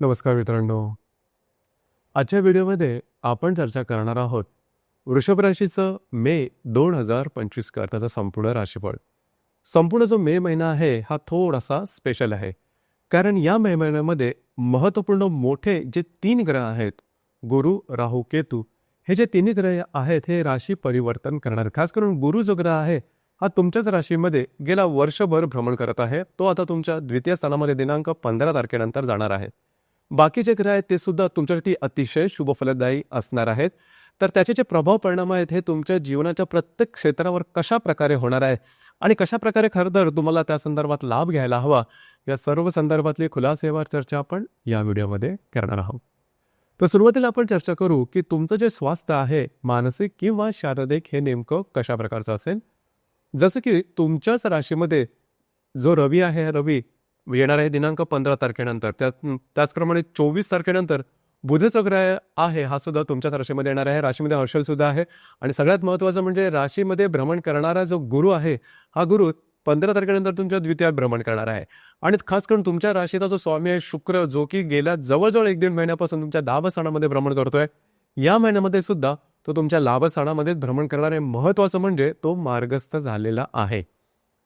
नमस्कार मित्रांनो. आजच्या व्हिडिओमध्ये आपण चर्चा करणार आहोत वृषभ राशीचं मे 2025 करताचा संपूर्ण राशीफळ. संपूर्ण जो मे महिना आहे हा थोडासा स्पेशल आहे, कारण या मे महिन्यामध्ये महत्त्वपूर्ण मोठे जे 3 ग्रह आहेत, गुरु, राहू, केतू, हे जे तिन्ही ग्रह आहेत हे राशी परिवर्तन करणार. खास करून गुरु जो ग्रह आहे हा तुमच्याच राशीमध्ये गेला वर्षभर भ्रमण करत आहे. तो आता तुमच्या द्वितीय स्थानामध्ये दिनांक 15 तारखेनंतर जाणार आहे. बाकीचे ग्रह आहेत ते सुद्धा तुमच्यासाठी अतिशय शुभ फलदायी असणार आहेत. तर त्याचे जे प्रभाव परिणाम आहेत हे तुमच्या जीवनाच्या प्रत्येक क्षेत्रावर कशा प्रकारे होणार आहे आणि कशा प्रकारे खरं तर तुम्हाला त्या संदर्भात लाभ घ्यायला हवा, या सर्व संदर्भातली खुलासेवार चर्चा आपण या व्हिडिओमध्ये करणार आहोत. तर सुरुवातीला आपण चर्चा करू की तुमचं जे स्वास्थ्य आहे मानसिक किंवा शारीरिक हे नेमकं कशा प्रकारचं असेल. जसं की तुमच्याच राशीमध्ये जो रवी आहे, हा रवी येणार आहे दिनांक 15 तारखेनंतर. त्याचप्रमाणे 24 तारखेनंतर बुधचा ग्रह आहे, हा सुद्धा तुमच्याच राशीमध्ये येणार आहे. राशीमध्ये हर्षल सुद्धा आहे. आणि सगळ्यात महत्त्वाचं म्हणजे राशीमध्ये भ्रमण करणारा जो गुरु आहे, हा गुरु 15 तारखेनंतर तुमच्या द्वितीयात भ्रमण करणार आहे. आणि खास करून तुमच्या राशीचा जो स्वामी आहे शुक्र, जो की गेल्या जवळजवळ 1-1.5 महिन्यापासून तुमच्या लाभस्थानामध्ये भ्रमण करतोय, या महिन्यामध्ये सुद्धा तो तुमच्या लाभस्थानामध्ये भ्रमण करणार आहे. महत्त्वाचं म्हणजे तो मार्गस्थ झालेला आहे.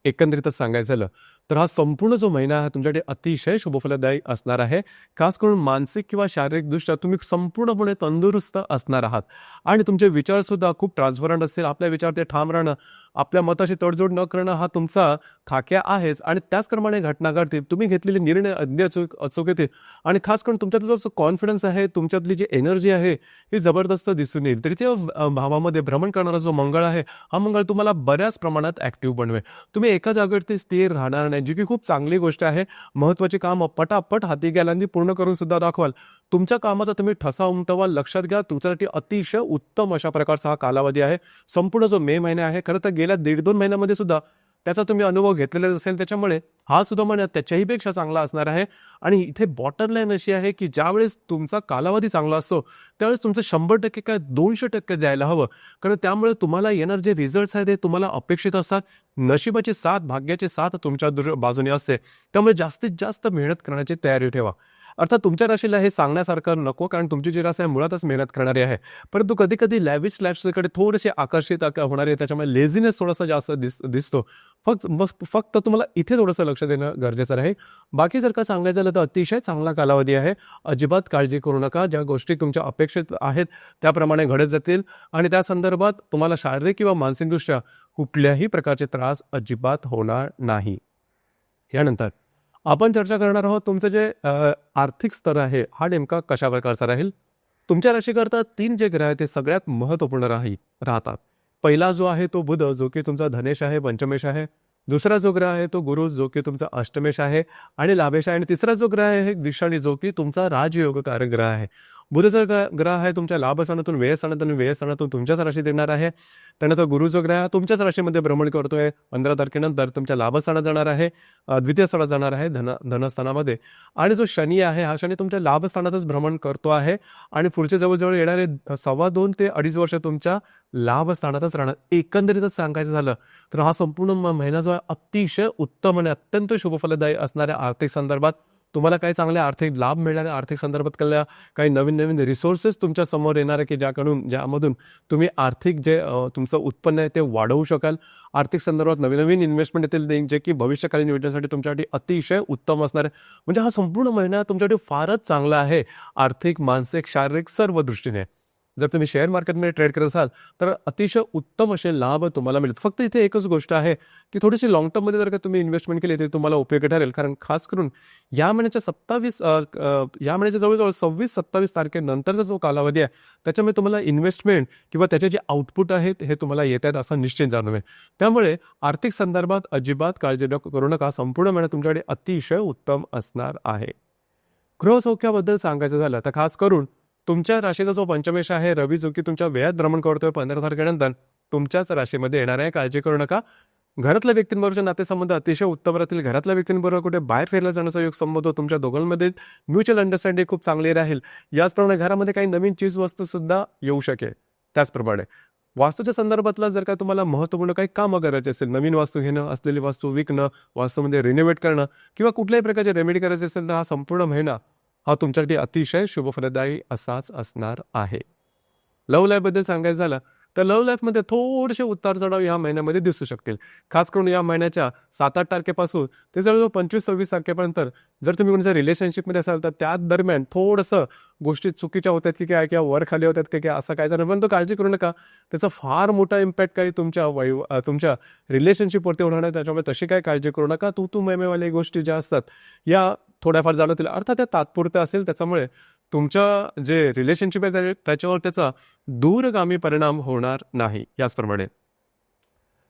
एकंदरीतच सांगायचं झालं तर हा संपूर्ण जो महिना आहे तुमच्याकडे अतिशय शुभफलदायी असणार आहे. खास करून मानसिक किंवा शारीरिकदृष्ट्या तुम्ही संपूर्णपणे तंदुरुस्त असणार आहात आणि तुमचे विचार सुद्धा खूप ट्रान्सपरंट असतील. आपल्या विचार ते ठाम राहणं, आपल्या मताशी तडजोड न करणं हा तुमचा खाक्या आहेच. आणि त्याचप्रमाणे घटना घडतील, तुम्ही घेतलेले निर्णय अगदी अचूक येतील. आणि खास करून तुमच्यातला जो कॉन्फिडन्स आहे, तुमच्यातली जी एनर्जी आहे ही जबरदस्त दिसून येईल. तृतीय भावामध्ये भ्रमण करणारा जो मंगळ आहे, हा मंगळ तुम्हाला बऱ्याच प्रमाणात ऍक्टिव्ह बनवेल. तुम्ही एका जागेवरती स्थिर राहणार नाही, जी की खूप चांगली गोष्ट आहे. महत्त्वाची कामं पटापट हाती घ्यायला पूर्ण करून सुद्धा दाखवाल. तुमच्या कामाचा तुम्ही ठसा उमटवाल. लक्षात घ्या, तुमच्यासाठी अतिशय उत्तम अशा प्रकारचा हा कालावधी आहे. संपूर्ण जो मे महिना आहे, खरं तर गेल्या 1.5-2 महिन्यामध्ये सुद्धा त्याचा तुम्ही अनुभव घेतलेला असेल, त्याच्यामुळे हा सुद्धा महिना त्याच्याही पेक्षा चांगला असणार आहे. आणि इथे बॉटम लाईन अशी आहे की ज्यावेळेस तुमचा कालावधी चांगला असतो त्यावेळेस तुमचं 100% काय 200% द्यायला हवं. कारण त्यामुळे तुम्हाला येणार जे रिझल्ट्स आहेत ते तुम्हाला अपेक्षित असतात. नशिबाची साथ, भाग्याची साथ तुमच्या बाजूने असते. त्यामुळे जास्तीत जास्त मेहनत करण्याची तयारी ठेवा. अर्थात तुमच्या राशीला हे सांगण्यासारखं नको, कारण तुमची जी राशी आहे मुळातच मेहनत करणारी आहे. परंतु कधी कधी लॅविश लाईफकडे थोडेसे आकर्षित होणारे, त्याच्यामुळे लेझीनेस थोडासा जास्त दिसतो. फक्त तुम्हाला इथे थोडंसं लक्ष देणं गरजेचं आहे. बाकी जर का सांगायचं झालं तर अतिशय चांगला कालावधी आहे. अजिबात काळजी करू नका. ज्या गोष्टी तुमच्या अपेक्षित आहेत त्याप्रमाणे घडत जातील. आणि त्या संदर्भात तुम्हाला शारीरिक किंवा मानसिकदृष्ट्या कुठल्याही प्रकारचे त्रास अजिबात होणार नाही. यानंतर आपण चर्चा करणार आहोत तुमचं जे आर्थिक स्तर आहे हा नेमका कशा प्रकारचा राहील. तुमच्या राशीकरता 3 जे ग्रह आहेत ते सगळ्यात महत्त्वपूर्ण राहतात. पहिला जो आहे तो बुध, जो की तुमचा धनेश आहे, पंचमेश आहे. दुसरा जो ग्रह आहे तो गुरु, जो की तुमचा अष्टमेश आहे आणि लाभेश आहे. आणि तिसरा जो ग्रह आहे दिशाणी, जो की तुमचा राजयोगकारक ग्रह आहे. बुधचा ग्रह आहे तुमच्या लाभस्थानातून व्ययस्थानातून तुमच्याच राशीत येणार आहे. त्यानंतर गुरु जो ग्रह तुमच्याच राशीमध्ये भ्रमण करतोय, 15 तारखेनंतर तुमच्या लाभस्थानात जाणार आहे, द्वितीय स्थानात जाणार आहे धनस्थानामध्ये. आणि जो शनी आहे, हा शनी तुमच्या लाभस्थानातच भ्रमण करतो आहे आणि पुढचे जवळजवळ येणारे 2.25 ते 2.5 वर्ष तुमच्या लाभस्थानातच राहणार. एकंदरीतच सांगायचं झालं तर हा संपूर्ण महिना जो आहे अतिशय उत्तम आणि अत्यंत शुभफलदायी असणाऱ्या आर्थिक संदर्भात तुम्हाला काही चांगले आर्थिक लाभ मिळणाऱ्या, आर्थिक संदर्भात काही नवीन रिसोर्सेस तुमच्या समोर येणार आहे की ज्यामधून तुम्ही आर्थिक जे तुमचं उत्पन्न आहे ते वाढवू शकाल. आर्थिक संदर्भात नवीन इन्व्हेस्टमेंट येतील, जे की भविष्यकालीन योजनेसाठी तुमच्यासाठी अतिशय उत्तम असणार आहे. म्हणजे हा संपूर्ण महिना तुमच्यासाठी फारच चांगला आहे, आर्थिक, मानसिक, शारीरिक सर्व दृष्टीने. जर तुम्ही शेअर मार्केटमध्ये ट्रेड करत असाल तर अतिशय उत्तम असे लाभ तुम्हाला मिळतात. फक्त इथे एकच गोष्ट आहे की थोडीशी लॉंग टर्ममध्ये जर का तुम्ही इन्व्हेस्टमेंट केली तर तुम्हाला उपयोगी ठरेल. कारण खास करून या महिन्याच्या जवळजवळ 26-27 तारखेनंतरचा जो कालावधी आहे त्याच्यामुळे तुम्हाला इन्व्हेस्टमेंट किंवा त्याचे जे आउटपुट आहेत हे तुम्हाला येत आहेत असं निश्चित जाणवेल. त्यामुळे आर्थिक संदर्भात अजिबात काळजी करू नका. संपूर्ण महिना तुमच्याकडे अतिशय उत्तम असणार आहे. गृहसौख्याबद्दल सांगायचं झालं तर खास करून तुमच्या राशीचा जो पंचमेश आहे रवी, जो की तुमच्या व्ययात भ्रमण करतोय 15 तारखेनंतर तुमच्याच राशीमध्ये येणार आहे. काळजी करू नका. घरातल्या व्यक्तींबरोबरचे नातेसंबंध अतिशय उत्तम राहतील. घरातल्या व्यक्तींबरोबर कुठे बाहेर फिरला जाण्याचा योग संबंध तुमच्या दोघांमध्ये म्युच्युअल अंडरस्टँडिंग खूप चांगली राहील. याचप्रमाणे घरामध्ये काही नवीन चीज वस्तू सुद्धा येऊ शकेल. त्याचप्रमाणे वास्तूच्या संदर्भातला जर का तुम्हाला महत्त्वपूर्ण काही कामं करायची असेल, नवीन वास्तू घेणं, असलेली वास्तू विकणं, वास्तूमध्ये रिनोव्हेट करणं किंवा कुठल्याही प्रकारचे रेमेडी करायचे असेल तर हा संपूर्ण महिना हा तुमच्यासाठी अतिशय शुभफलदायी असाच असणार आहे. लव्ह लाईफबद्दल सांगायचं झालं तर लव्ह लाईफमध्ये थोडेसे उतार चढाव या महिन्यामध्ये दिसू शकतील. खास करून या महिन्याच्या 7-8 तारखेपासून ते जवळजवळ 25-26 तारखेपर्यंत जर तुम्ही कोणाच्या रिलेशनशिपमध्ये असाल तर त्या दरम्यान थोडंसं गोष्टी चुकीच्या होतात की काय किंवा वर खाली होतात की काय असं काय झालं, पण तो काळजी करू नका. त्याचा फार मोठा इम्पॅक्ट काही तुमच्या रिलेशनशिपवरती होणार नाही. त्याच्यामुळे तशी काय काळजी करू नका. तू मैमेवाल्या गोष्टी ज्या असतात या थोड्याफार जाणवतील. अर्थात त्या तात्पुरत्या असेल, त्याच्यामुळे तुमच्या जे रिलेशनशिप आहे त्याच्यावर त्याचा दूरगामी परिणाम होणार नाही. याचप्रमाणे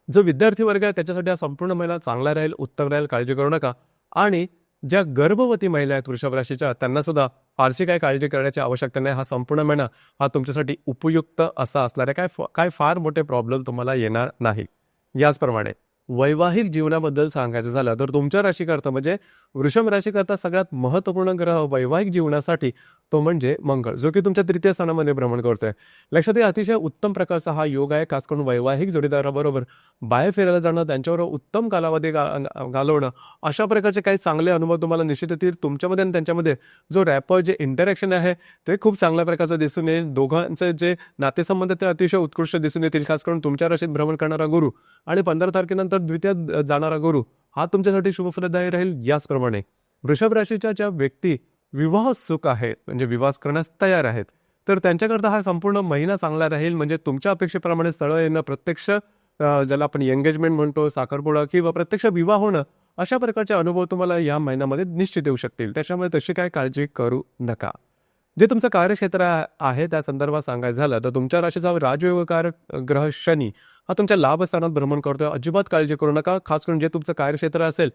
जो विद्यार्थी वर्ग आहे त्याच्यासाठी हा संपूर्ण महिना चांगला राहील, उत्तम राहील, काळजी करू नका. आणि ज्या गर्भवती महिला आहेत वृषभ राशीच्या, त्यांना सुद्धा फारशी काय काळजी करण्याची आवश्यकता नाही. हा संपूर्ण महिना हा तुमच्यासाठी उपयुक्त असा असणार आहे. काय फार मोठे प्रॉब्लेम तुम्हाला येणार नाही. याचप्रमाणे वैवाहिक जीवनाबद्दल सांगायचं झालं तर तुमच्या राशीकरता म्हणजे वृषभ राशीकरता सगळ्यात महत्त्वपूर्ण ग्रह वैवाहिक जीवनासाठी तो म्हणजे मंगळ, जो की तुमच्या तृतीय स्थानामध्ये भ्रमण करतोय. लक्षात घ्या, अतिशय उत्तम प्रकारचा हा योग आहे. खास करून वैवाहिक जोडीदाराबरोबर बाहेर फिरायला जाणं, त्यांच्यावर उत्तम कालावधी घालवणं, अशा प्रकारचे काही चांगले अनुभव तुम्हाला निश्चित येतील. तुमच्यामध्ये आणि त्यांच्यामध्ये जो रॅपर जे इंटरॅक्शन आहे ते खूप चांगल्या प्रकारचं दिसून येईल. दोघांचे जे नातेसंबंध ते अतिशय उत्कृष्ट दिसून येतील. खास करून तुमच्या राशीत भ्रमण करणारा गुरु आणि 15 तारखेनंतर द्वितीय जाणारा गुरु हा तुमच्यासाठी शुभफलदायी राहील. याचप्रमाणे वृषभ राशीच्या ज्या व्यक्ती विवाह सुख आहेत म्हणजे विवाह करण्यास तयार आहेत तर त्यांच्याकरता हा संपूर्ण महिना चांगला राहील. म्हणजे तुमच्या अपेक्षेप्रमाणे स्थळ येणं, प्रत्यक्ष ज्याला आपण एंगेजमेंट म्हणतो, साखरपुडा किंवा प्रत्यक्ष विवाह होणं, अशा प्रकारचे अनुभव तुम्हाला या महिन्यामध्ये निश्चित येऊ शकतील. त्याच्यामुळे तशी काय काळजी करू नका. जे तुमचं कार्यक्षेत्र आहे त्या संदर्भात सांगायचं झालं तर तुमच्या राशीचा राजयोगकारक ग्रह शनी हा तुमच्या लाभस्थानात भ्रमण करतोय. अजिबात काळजी करू नका. खास करून जे तुमचं कार्यक्षेत्र असेल,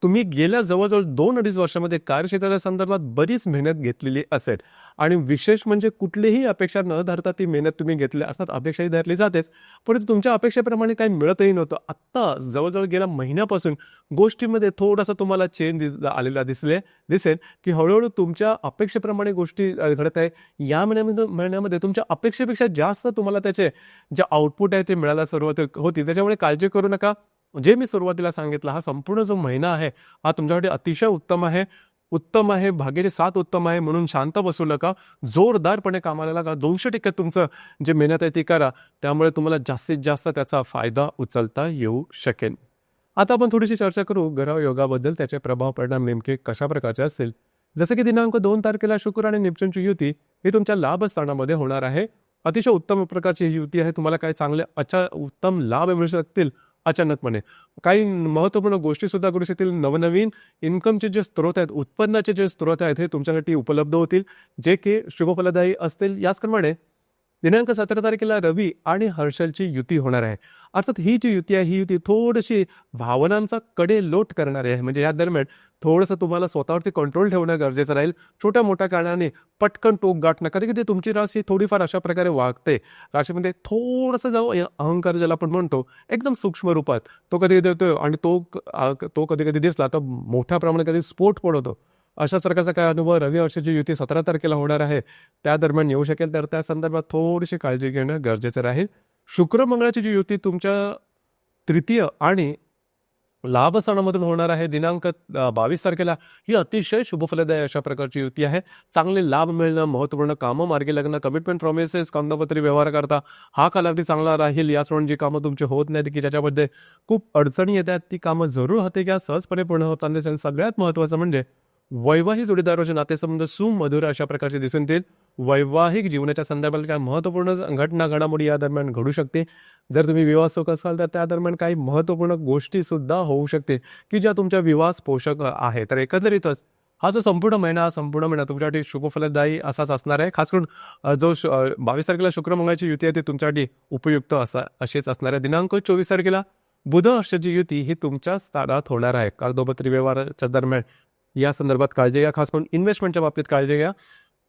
तुम्ही गेल्या जवळजवळ 2-2.5 वर्षामध्ये कार्यक्षेत्राच्या संदर्भात बरीच मेहनत घेतलेली असेल आणि विशेष म्हणजे कुठलीही अपेक्षा न धरता ती मेहनत तुम्ही घेतली. अर्थात अपेक्षाही धरली जातेच, परंतु तुमच्या अपेक्षेप्रमाणे काही मिळतही नव्हतं. आत्ता जवळजवळ गेल्या महिन्यापासून गोष्टीमध्ये थोडासा तुम्हाला चेंज आलेला दिसेल की हळूहळू तुमच्या अपेक्षेप्रमाणे गोष्टी घडत आहे. या महिन्यामध्ये तुमच्या अपेक्षेपेक्षा जास्त तुम्हाला त्याचे जे आउटपुट आहे ते मिळायला सुरुवात होती. त्याच्यामुळे काळजी करू नका. जे मी सुरुवातीला सांगितलं, हा संपूर्ण जो महिना आहे हा तुमच्यासाठी अतिशय उत्तम आहे. भाग्याचे 7 उत्तम आहे म्हणून शांत बसू नका. जोरदारपणे कामाला लागा. 200% तुमचं जे मेहनत आहे ती करा. त्यामुळे तुम्हाला जास्तीत जास्त त्याचा फायदा उचलता येऊ शकेल. आता आपण थोडीशी चर्चा करू ग्रह योगाबद्दल. त्याचे प्रभाव परिणाम नेमके कशा प्रकारचे असतील. जसं की दिनांक 2 तारखेला शुक्र आणि नेपच्यूनची युती ही तुमच्या लाभस्थानामध्ये होणार आहे. अतिशय उत्तम प्रकारची ही युती आहे. तुम्हाला काही चांगले उत्तम लाभ मिळू शकतील. अचानकपणे काही महत्त्वपूर्ण गोष्टी सुद्धा करू शकतील. नवनवीन इन्कमचे जे स्रोत आहेत, उत्पन्नाचे जे स्रोत आहेत, हे तुमच्यासाठी उपलब्ध होतील, जे की शुभफलदायी असतील. याचप्रमाणे दिनांक 17 तारखेला रवी आणि हर्षलची युती होणार आहे. अर्थात ही जी युती आहे ही युती थोडीशी भावनांचा कडेलोट करणारी आहे. म्हणजे या दरम्यान थोडंसं तुम्हाला स्वतःवरती कंट्रोल ठेवणं गरजेचं राहील. छोट्या मोठ्या कारणाने पटकन टोक गाठणं. कधी कधी तुमची राशी थोडीफार अशा प्रकारे वागते. राशीमध्ये थोडंसं अहंकार ज्याला आपण म्हणतो एकदम सूक्ष्म रूपात तो कधी कधी येतो आणि तो कधी कधी दिसला तर मोठ्या प्रमाणात कधी स्फोट पडतो. अशाच प्रकारचा काय अनुभव रवी हर्षलची युती 17 तारखेला होणार आहे त्या दरम्यान येऊ शकेल. तर त्या संदर्भात थोडीशी काळजी घेणं गरजेचं राहील. शुक्र मंगळाची जी युती तुमच्या तृतीय आणि लाभस्थानामधून होणार आहे दिनांक 22 तारखेला, ही अतिशय शुभफलदायी अशा प्रकारची युती आहे. चांगले लाभ मिळणं, महत्त्वपूर्ण कामं मार्गी लागणं, कमिटमेंट प्रॉमिसेस, कागदपत्री व्यवहार करता हा कालावधी चांगला राहील. याचप्रमाणे जी कामं तुमची होत नाहीत की ज्याच्यामध्ये खूप अडचणी येतात ती कामं जरूर हाती घ्या, सहजपणे पूर्ण होताना दिसेल. सगळ्यात महत्त्वाचं म्हणजे वैवाहिक जोडीदाराचे नातेसंबंध सुमधुर अशा प्रकारचे दिसून येतील. वैवाहिक जीवनाच्या संदर्भात काही महत्त्वपूर्ण घडामोडी या दरम्यान घडू शकते. जर तुम्ही विवाहसुख असाल तर त्या दरम्यान काही महत्त्वपूर्ण गोष्टी सुद्धा होऊ शकते की ज्या तुमच्या विवास पोषक आहे. तर एकंदरीतच हा जो संपूर्ण महिना तुमच्यासाठी शुभफलदायी असाच असणार आहे. खास करून जो 22 तारखेला शुक्र मंगळाची युती आहे ती तुमच्यासाठी उपयुक्त अशीच असणार आहे. दिनांक 24 तारखेला बुध हर्षची युती ही तुमच्या स्थानात होणार आहे. कागदोपत्री व्यवहाराच्या दरम्यान या संदर्भात काळजी घ्या. खास करून इन्व्हेस्टमेंटच्या बाबतीत काळजी घ्या.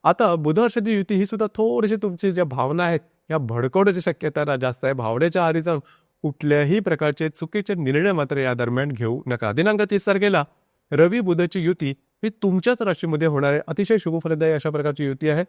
आता बुध हर्षची युती ही सुद्धा थोडीशी तुमची ज्या भावना आहेत या भडकवण्याची शक्यता जास्त आहे. भावनेच्या आहारी जाऊन कुठल्याही प्रकारचे चुकीचे निर्णय मात्र या दरम्यान घेऊ नका. दिनांक 30 तारखेला रवी बुधची युती ही तुमच्याच राशीमध्ये होणार आहे. अतिशय शुभफलदायी अशा प्रकारची युती आहे.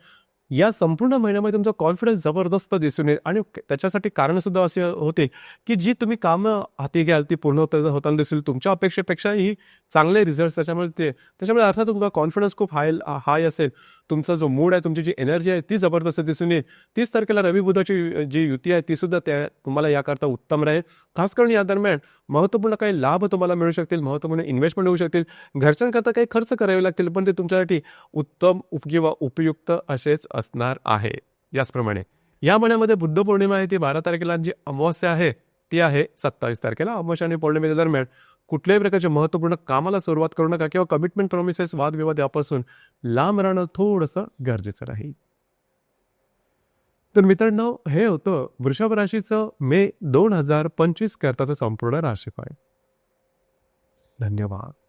या संपूर्ण महिन्यामध्ये तुमचा कॉन्फिडन्स जबरदस्त दिसून येईल आणि त्याच्यासाठी कारणंसुद्धा असे होते, की जी तुम्ही कामं हाती घ्याल ती पूर्ण होताना दिसेल. तुमच्या अपेक्षेपेक्षाही चांगले रिझल्ट्स त्याच्यामुळे अर्थात तुमचा कॉन्फिडन्स खूप हाय असेल. तुमचा जो मूड आहे, तुमची जी एनर्जी आहे ती जबरदस्त दिसून येईल. 30 तारखेला रवी-बुधाची जी युती आहे तीसुद्धा तुम्हाला याकरता उत्तम राहील. खास करून या दरम्यान महत्त्वपूर्ण काही लाभ तुम्हाला मिळू शकतील, महत्त्वपूर्ण इन्व्हेस्टमेंट होऊ शकतील. घरच्यांकरता काही खर्च करावे लागतील, पण ते तुमच्यासाठी उत्तम किंवा उपयुक्त असेच असणार आहे. याचप्रमाणे या महिन्यामध्ये बुद्ध पौर्णिमा आहे ती 12 तारखेला, जी अमावास्या आहे ती आहे 27 तारखेला. अमावास्या आणि पौर्णिमेच्या दरम्यान कुठल्याही प्रकारच्या महत्त्वपूर्ण कामाला सुरुवात करू नका किंवा कमिटमेंट प्रॉमिसेस वादविवाद यापासून लांब राहणं थोडंसं गरजेचं राहील. तर मित्रांनो, हे होतं वृषभ राशीचं मे 2025 करताचं संपूर्ण राशीफळ. धन्यवाद.